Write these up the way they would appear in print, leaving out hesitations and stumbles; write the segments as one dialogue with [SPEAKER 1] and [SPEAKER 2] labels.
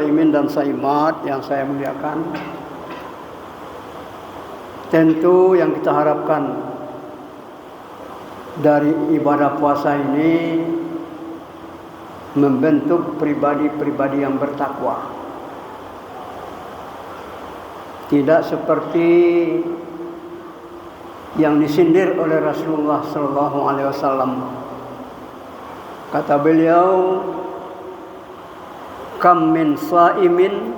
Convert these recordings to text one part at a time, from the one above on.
[SPEAKER 1] saimin dan saimat yang saya muliakan, tentu yang kita harapkan dari ibadah puasa ini membentuk pribadi-pribadi yang bertakwa. Tidak seperti yang disindir oleh Rasulullah sallallahu alaihi wasallam. Kata beliau, kam min shaimin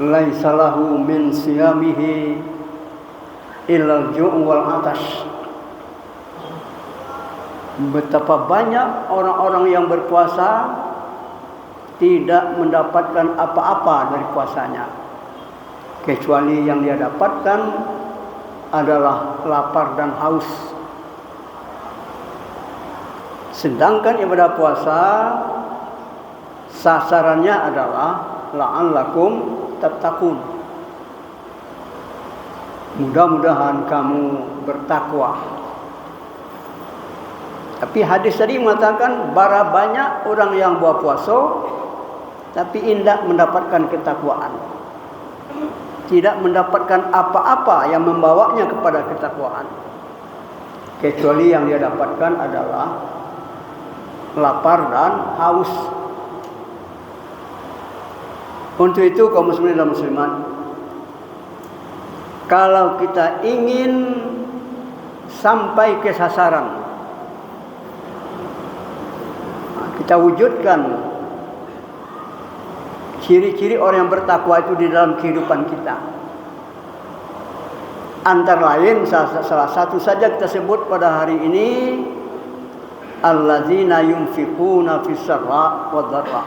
[SPEAKER 1] laisa lahu min siyamihi illa al-ju' wal 'atash. Betapa banyak orang-orang yang berpuasa tidak mendapatkan apa-apa dari puasanya, kecuali yang dia dapatkan adalah lapar dan haus. Sedangkan ibadah puasa sasarannya adalah la'allakum tattaqun. Mudah-mudahan kamu bertakwa. Tapi hadis tadi mengatakan bara banyak orang yang buat puasa tapi tidak mendapatkan ketakwaan. Tidak mendapatkan apa-apa yang membawanya kepada ketakwaan. Kecuali yang dia dapatkan adalah lapar dan haus. Untuk itu kaum muslimin dan muslimat, kalau kita ingin sampai ke sasaran, kita wujudkan ciri-ciri orang yang bertakwa itu di dalam kehidupan kita. Antara lain salah satu saja kita sebut pada hari ini, allazina yunfiquna fis sarra wad dharra.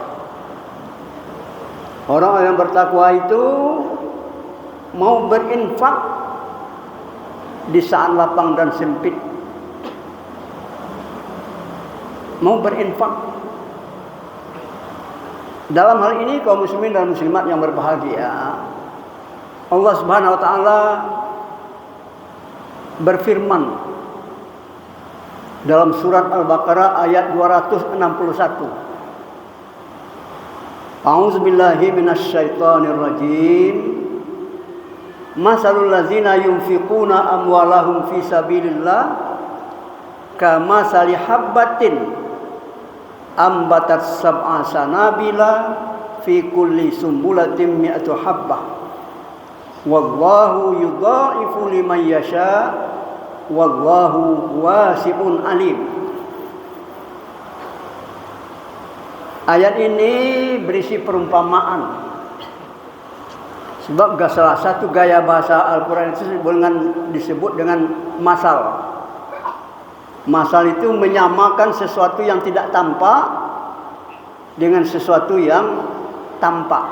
[SPEAKER 1] Orang yang bertakwa itu mau berinfak di saat lapang dan sempit. Mau berinfak. Dalam hal ini kaum muslimin dan muslimat yang berbahagia, Allah Subhanahu wa taala berfirman dalam surat Al-Baqarah ayat 261. A'udzu billahi minasy syaithanir rajim. Masalul ladzina yunfiquna amwalahum fi sabilillah kamasali habbatin ambatat sab'a sanabila fi kulli sumbulatin mi'atu habbah wallahu yudha'ifu liman yasha wallahu wasi'un alim. Ayat ini berisi perumpamaan. Sebab salah satu gaya bahasa Al-Quran itu disebut dengan masal. Masal itu menyamakan sesuatu yang tidak tampak dengan sesuatu yang tampak.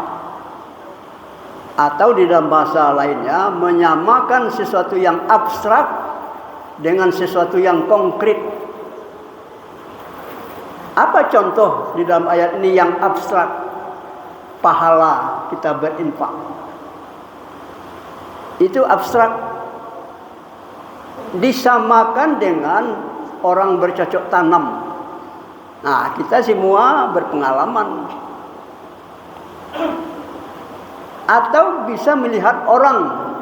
[SPEAKER 1] Atau di dalam bahasa lainnya, menyamakan sesuatu yang abstrak dengan sesuatu yang konkret. Apa contoh di dalam ayat ini yang abstrak? Pahala kita berinfak. Itu abstrak. Disamakan dengan orang bercocok tanam. Nah, kita semua berpengalaman. Atau bisa melihat orang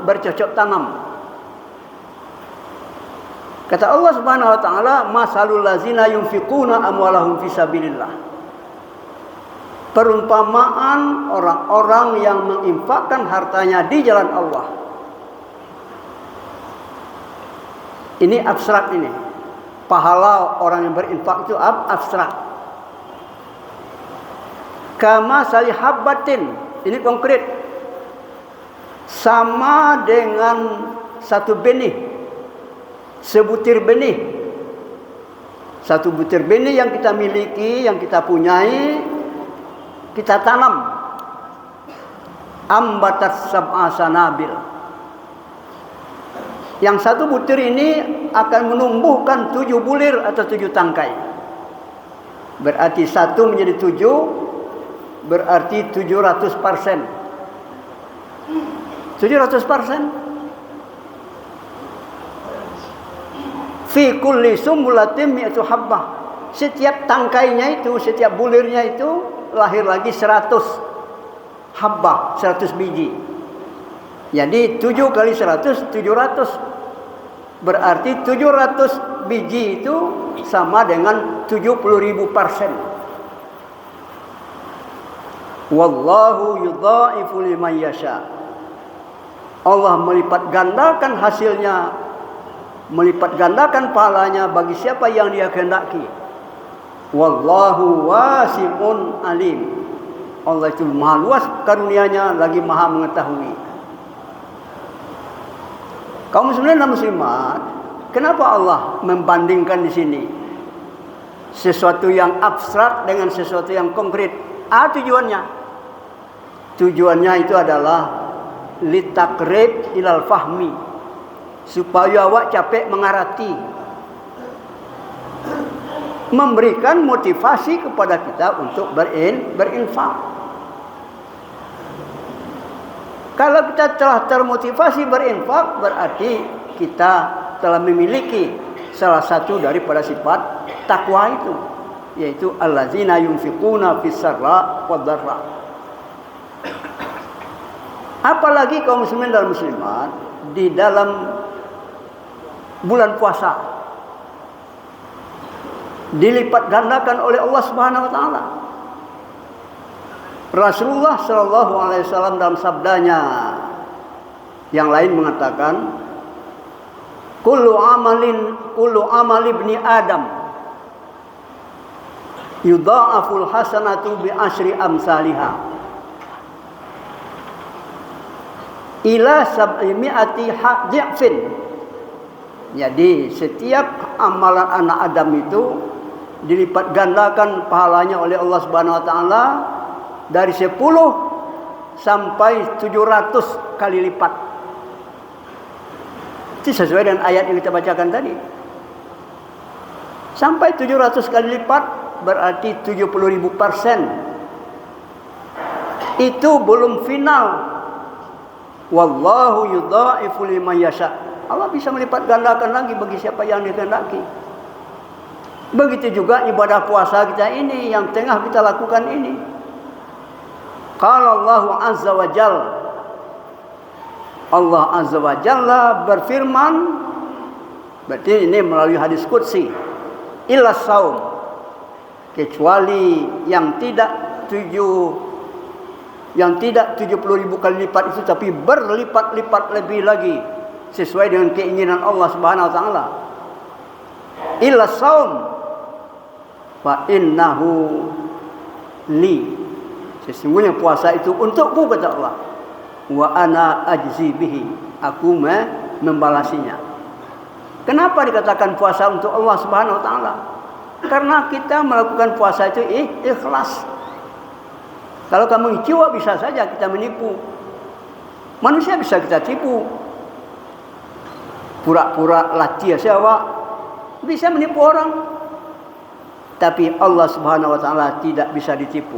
[SPEAKER 1] bercocok tanam. Kata Allah Subhanahu wa taala, masalul ladzina yunfiquna amwalahum fi sabilillah. Perumpamaan orang-orang yang menginfakkan hartanya di jalan Allah. Ini abstrak ini. Pahala orang yang berinfak itu abstrak. Kama salihabbatin, ini konkret. Sama dengan satu benih, sebutir benih. Satu butir benih yang kita miliki, yang kita punyai, kita tanam. Ambatat sab'a sanabil. Yang satu butir ini akan menumbuhkan 7 bulir atau 7 tangkai. Berarti 1 menjadi 7, berarti 700%. 700%. Fi kulli sumbulatin mi'atu habbah. Setiap tangkainya itu, setiap bulirnya itu lahir lagi 100 habbah, 100 biji. Jadi 7 kali 100, 700. Berarti 700 biji itu sama dengan 70.000 persen. Wallahu yudha'ifu liman yasha. Allah melipat gandakan hasilnya, melipat gandakan pahalanya bagi siapa yang Dia kehendaki. Wallahu wasi'un alim. Allah itu maha luas karunia-Nya, lagi maha mengetahui. Kaum muslimin dan muslimat, kenapa Allah membandingkan di sini sesuatu yang abstrak dengan sesuatu yang konkret? Tujuannya. Tujuannya itu adalah litakrib ilal fahmi, supaya awak capek mengarati, memberikan motivasi kepada kita untuk berinfak. Kalau kita telah termotivasi berinfak, berarti kita telah memiliki salah satu daripada sifat takwa itu, yaitu allazina yunfiquna fis sarra wad dharra. Apalagi kaum muslimin dan muslimat di dalam bulan puasa dilipat gandakan oleh Allah Subhanahu wa taala. Rasulullah sallallahu alaihi wasallam dalam sabdanya yang lain mengatakan, kullu amali ibni Adam yudha'aful hasanatu bi asyri amsalihha ila 700 dha'fin. Jadi setiap amalan anak Adam itu dilipat gandakan pahalanya oleh Allah Subhanahu wa taala dari 10 sampai 700 kali lipat. Itu sesuai dengan ayat yang kita bacakan tadi. Sampai 700 kali lipat berarti 70.000%. Itu belum final. Wallahu yudha'ifu liman yasha. Allah bisa melipat gandakan lagi bagi siapa yang dikehendaki. Begitu juga ibadah puasa kita ini yang tengah kita lakukan ini. Qala Allah azza wa jalla, Allah azza wa jalla berfirman, berarti ini melalui hadis qudsi, illa saum, kecuali yang tidak 70.000 kali lipat itu, tapi berlipat-lipat lebih lagi sesuai dengan keinginan Allah Subhanahu wa taala. Illa saum fa innahu li, sesungguhnya puasa itu untukku, kata Allah. Wa ana ajzi bihi, aku membalasinya. Kenapa dikatakan puasa untuk Allah Subhanahu wa taala? Karena kita melakukan puasa itu ikhlas. Kalau kamu jiwa bisa saja kita menipu. Manusia bisa kita tipu. Pura-pura latih siapa bisa menipu orang. Tapi Allah Subhanahu wa taala tidak bisa ditipu.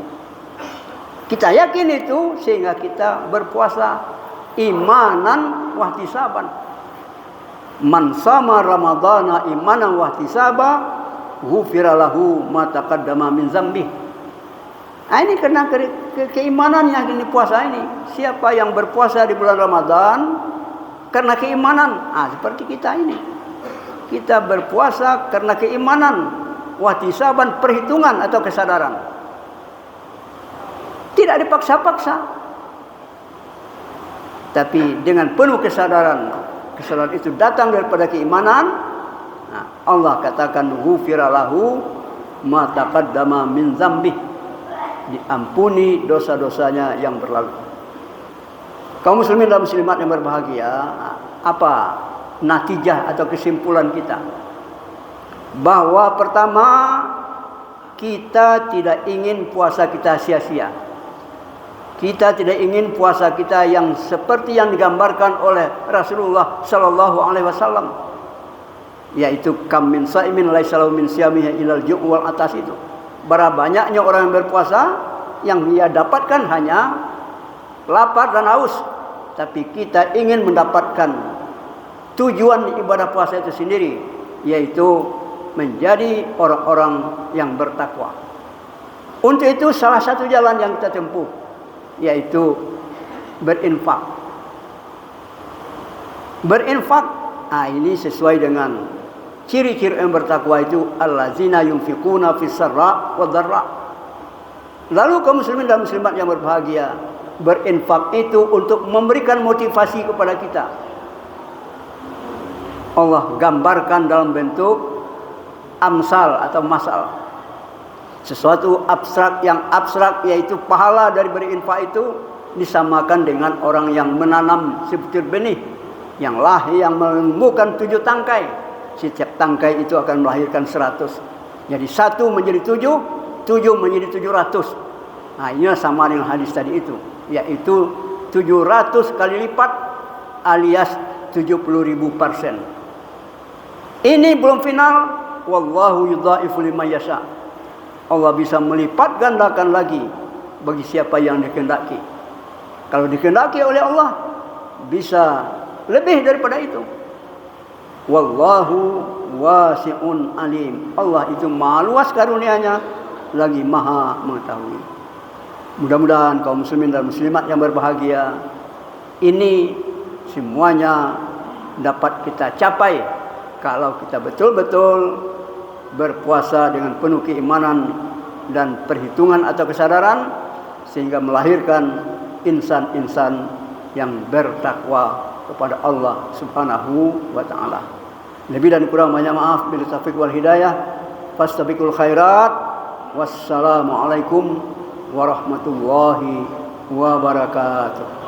[SPEAKER 1] Kita yakin itu sehingga kita berpuasa imanan wahtisaban. Man sama ramadhana imanan wahtisaba ghufira lahu ma taqaddama min dzambi. Ini karena keimanan yang ini puasa ini. Siapa yang berpuasa di bulan Ramadan karena keimanan, seperti kita ini. Kita berpuasa karena keimanan, wahtisaban, perhitungan atau kesadaran. Tidak dipaksa-paksa, tapi dengan penuh kesadaran. Kesadaran itu datang daripada keimanan. Allah katakan ghufira lahu ma taqaddama min dzambih, diampuni dosa-dosanya yang berlalu. Kaum muslimin dan muslimat yang berbahagia, apa natijah atau kesimpulan kita? Bahwa pertama, kita tidak ingin puasa kita sia-sia. Kita tidak ingin puasa kita yang seperti yang digambarkan oleh Rasulullah sallallahu alaihi wasallam, yaitu kam min saimin laisa lahu min siyamihi ilal ju' wal atas itu. Berapa banyaknya orang yang berpuasa yang dia dapatkan hanya lapar dan haus, tapi kita ingin mendapatkan tujuan ibadah puasa itu sendiri, yaitu menjadi orang-orang yang bertakwa. Untuk itu salah satu jalan yang kita tempuh yaitu berinfak. Berinfak, ini sesuai dengan ciri-ciri yang bertakwa itu, allazina yunfiquna fis sarra wad dharra. Lalu kaum muslimin dan muslimat yang berbahagia, berinfak itu untuk memberikan motivasi kepada kita. Allah gambarkan dalam bentuk amsal atau masal. Sesuatu abstrak, yang abstrak yaitu pahala dari berinfak itu disamakan dengan orang yang menanam sebutir benih yang menumbuhkan 7 tangkai. Setiap tangkai itu akan melahirkan 100. Jadi 1 menjadi 7, 7 menjadi 700. Nah, inilah sama dengan hadis tadi itu, yaitu 700 kali lipat alias 70.000%. Ini belum final. Wallahu yudha'ifu liman yasha. Allah bisa melipat gandakan lagi bagi siapa yang dikehendaki. Kalau dikehendaki oleh Allah, bisa lebih daripada itu. Wallahu wasi'un alim. Allah itu maha luas karunia-Nya, lagi maha mengetahui. Mudah-mudahan kaum muslimin dan muslimat yang berbahagia, ini semuanya dapat kita capai kalau kita betul-betul berpuasa dengan penuh keimanan dan perhitungan atau kesadaran, sehingga melahirkan insan-insan yang bertakwa kepada Allah Subhanahu wa taala. Lebih dan kurang banyak maaf, bil taufiq wal hidayah. Fastabiqul khairat. Wassalamualaikum warahmatullahi wabarakatuh.